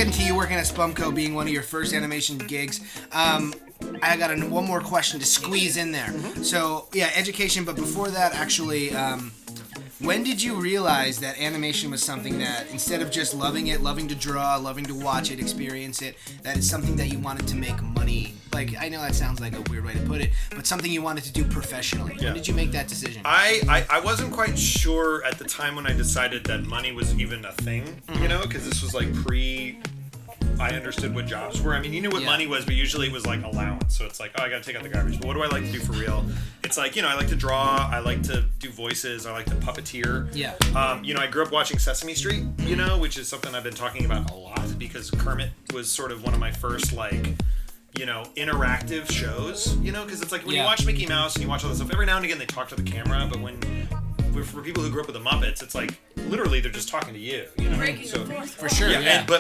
getting to you working at Spumco being one of your first animation gigs. I got one more question to squeeze in there. So, yeah, education, but before that, actually, when did you realize that animation was something that, instead of just loving it, loving to draw, loving to watch it, experience it, that it's something that you wanted to make money? Like, I know that sounds like a weird way to put it, but something you wanted to do professionally. Yeah. When did you make that decision? I wasn't quite sure at the time when I decided that money was even a thing, you know, because this was like I understood what jobs were. I mean, you knew what money was, but usually it was like allowance. So it's like, oh, I got to take out the garbage. But what do I like to do for real? It's like, you know, I like to draw. I like to do voices. I like to puppeteer. Yeah. You know, I grew up watching Sesame Street, you know, which is something I've been talking about a lot because Kermit was sort of one of my first, like, you know, interactive shows, you know, because it's like when you watch Mickey Mouse and you watch all this stuff, every now and again they talk to the camera, but for people who grew up with the Muppets, it's like literally they're just talking to you, you know. So for sure, yeah. But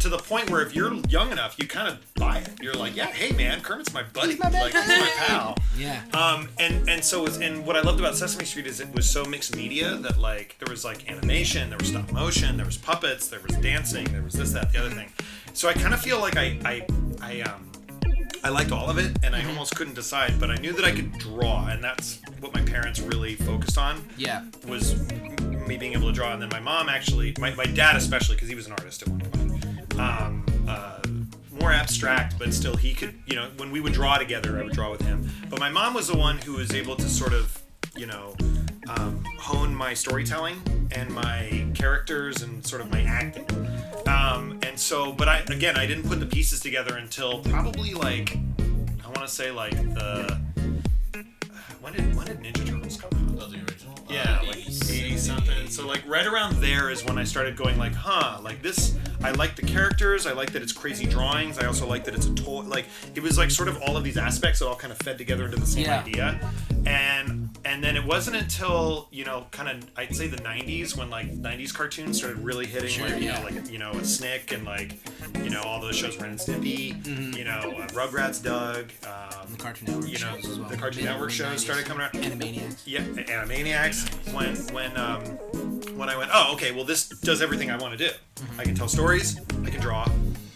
to the point where if you're young enough, you kind of buy it. You're like, yeah, hey man, Kermit's my buddy, like he's my pal. Yeah. And what I loved about Sesame Street is it was so mixed media that like there was like animation, there was stop motion, there was puppets, there was dancing, there was this, that, the other thing. So I kind of feel like I liked all of it, and I almost couldn't decide, but I knew that I could draw, and that's what my parents really focused on. Yeah. Was me being able to draw, and then my mom actually, my dad especially, because he was an artist at one point. More abstract, but still he could, you know, when we would draw together, I would draw with him. But my mom was the one who was able to sort of, you know, hone my storytelling and my characters and sort of my acting. And so, but I didn't put the pieces together until probably like, I want to say like when did Ninja Turtles come out? Oh, the original? Yeah, like 80 something. So like right around there is when I started going like, like this, I like the characters, I like that it's crazy drawings, I also like that it's a toy, like it was like sort of all of these aspects that all kind of fed together into the same idea. And then it wasn't until, you know, kind of, I'd say the 90s when like 90s cartoons started really hitting, you know, a Snick and like, you know, all those shows, Ren and Stimpy, you know, Rugrats, Doug, the Cartoon Network shows as well. The Cartoon Network shows started coming out. Animaniacs. Yeah, Animaniacs. When I went, oh, okay, well this does everything I want to do. I can tell stories, I can draw,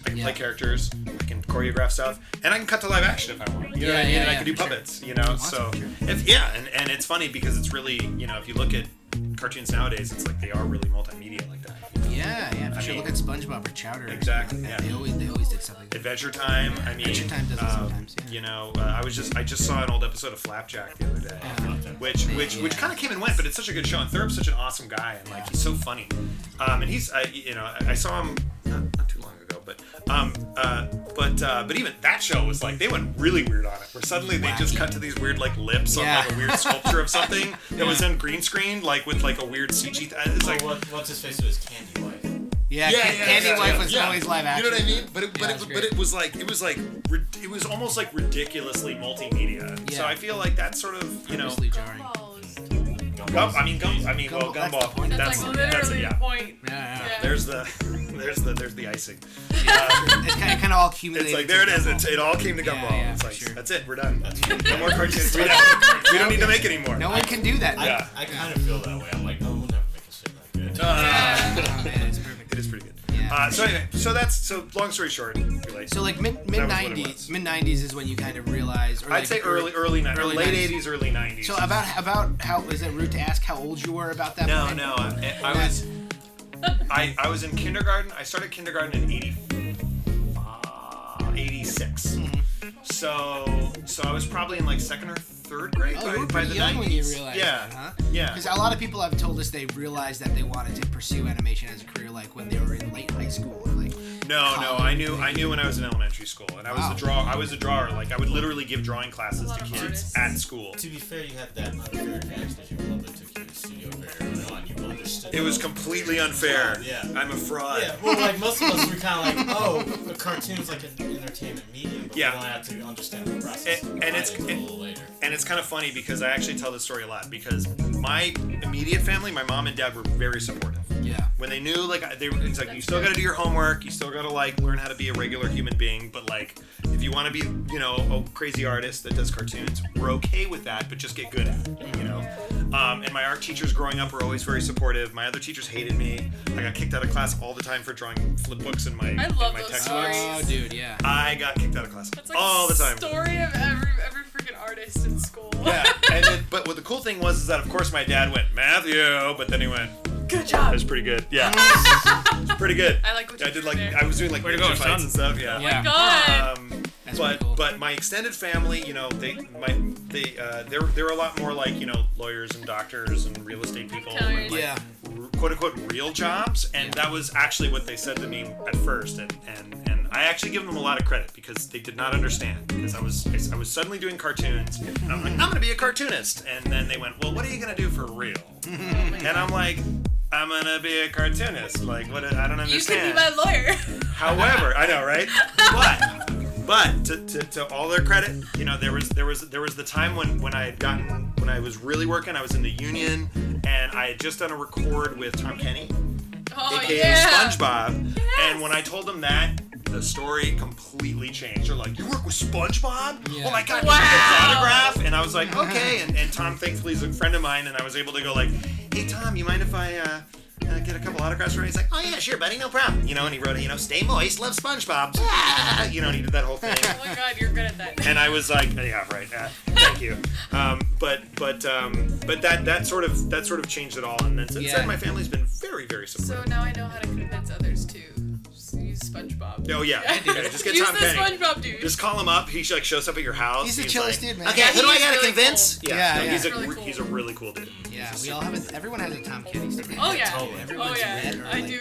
I can play characters, I can choreograph stuff, and I can cut to live action if I want. You know what I mean? And I can do puppets, you know? Awesome. So, and it's funny because it's really, you know, if you look at cartoons nowadays, it's like they are really multimedia like that. You know? Yeah, for sure. Look at SpongeBob or Chowder. Exactly, They always did something. Adventure Time, I mean... Adventure Time does it sometimes, You know, I just saw an old episode of Flapjack the other day, which kind of came and went, but it's such a good show, and Thurp's such an awesome guy, and like, he's so funny. And he's, I saw him not too long ago, but even that show was like, they went really weird on it, where suddenly they just cut to these weird like lips on like a weird sculpture of something that was in green screen, like with like a weird CG. It's like what's his face was Candy Wife. Candy Wife was always live action. You know what I mean? But it was almost like ridiculously multimedia. Yeah. So I feel like that's sort of, you know, jarring. Gumball. That's literally the point. Yeah. There's the icing. It's kind of all accumulated. It's like there it is. It all came to Gumball. Yeah, it's like sure. that's it. We're done. No more cartoons. We don't need to make anymore. No one can do that. Yeah. I kind of feel that way. I'm like, no, we'll never make a shit like that. Oh man, it's perfect. It is pretty good. Yeah. So anyway, so long story short, so like mid 90s is when you kind of realize. Or I'd like say late 80s, early 90s. So about how is it rude to ask how old you were about that point? No. I was in kindergarten. I started kindergarten in 86. So I was probably in like second or third grade by the 90s. When you realized that, huh? Yeah. Because a lot of people have told us they realized that they wanted to pursue animation as a career, like when they were in late high school or like. No. I knew when I was in elementary school, and I was a drawer. Like I would literally give drawing classes to kids at school. To be fair, you had that unfair advantage that your mother took you to the studio very early on. You understood. It was completely unfair. Yeah. I'm a fraud. Yeah. Well, like most of us were kind of like, oh, a cartoon's like an entertainment medium, but we don't have to understand the process. And it's a little later. And it's kind of funny because I actually tell this story a lot because my immediate family, my mom and dad, were very supportive. Yeah. When they knew, like, it's like, you still got to do your homework, you still got to, like, learn how to be a regular human being, but, like, if you want to be, you know, a crazy artist that does cartoons, we're okay with that, but just get good at it, you know? And my art teachers growing up were always very supportive. My other teachers hated me. I got kicked out of class all the time for drawing flip books in my textbooks. Oh, dude, yeah. I got kicked out of class That's like all the time. Story of every freaking artist in school. Yeah, but what the cool thing was is that of course my dad went Matthew, but then he went. Good job. It was pretty good. Yeah, it's pretty good. I like what you did. did there. I was doing like ninja fights and stuff. Yeah. Oh my god. But my extended family, you know, they were a lot more like, you know, lawyers and doctors and real estate people. And like, quote unquote real jobs, and that was actually what they said to me at first, and I actually give them a lot of credit because they did not understand, because I was suddenly doing cartoons and I'm like, I'm gonna be a cartoonist, and then they went, well, what are you gonna do for real? And I'm like, I'm gonna be a cartoonist. Like, what? I don't understand. You could be my lawyer. However, I know, right? But to all their credit, you know, there was the time when I was really working. I was in the union, and I had just done a record with Tom Kenny, aka SpongeBob. Yes. And when I told them that, the story completely changed. They're like, "You work with SpongeBob? Yeah. Oh my god, you get an autograph?" And I was like, "Okay." And Tom, thankfully, is a friend of mine, and I was able to go like, "Hey Tom, you mind if I get a couple autographs for me?" He's like, "Oh yeah, sure, buddy, no problem." You know, and he wrote, you know, "Stay moist, love SpongeBob." You know, and he did that whole thing. Oh my god, you're good at that. And I was like, "Yeah, right. Thank you." But that sort of changed it all. And then since then, my family's been very, very supportive. So now I know how to convince others to use SpongeBob. Oh yeah, just get use Tom the Kenny. SpongeBob dude. Just call him up. He like shows up at your house. He's the chillest dude, man. Okay, who do I gotta convince? Cool. Yeah, Yeah. He's a really cool dude. Yeah, we all have everyone has a Tom Kenny story. Oh yeah. Totally. Everyone's met or, I like, do.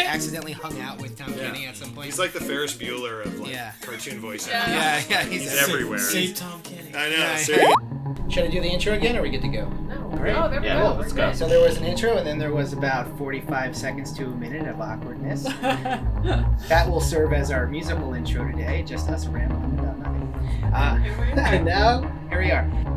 accidentally hung out with Tom Kenny at some point. He's like the Ferris Bueller of like cartoon voice. Yeah. He's everywhere. Save Tom Kenny. I know. Yeah. Seriously. Should I do the intro again, or are we good to go? No. All right. Oh, there we Yeah, go. let's Okay, go. so there was an intro, and then there was about 45 seconds to a minute of awkwardness. That will serve as our musical intro today, just us rambling about nothing. And now, here we are.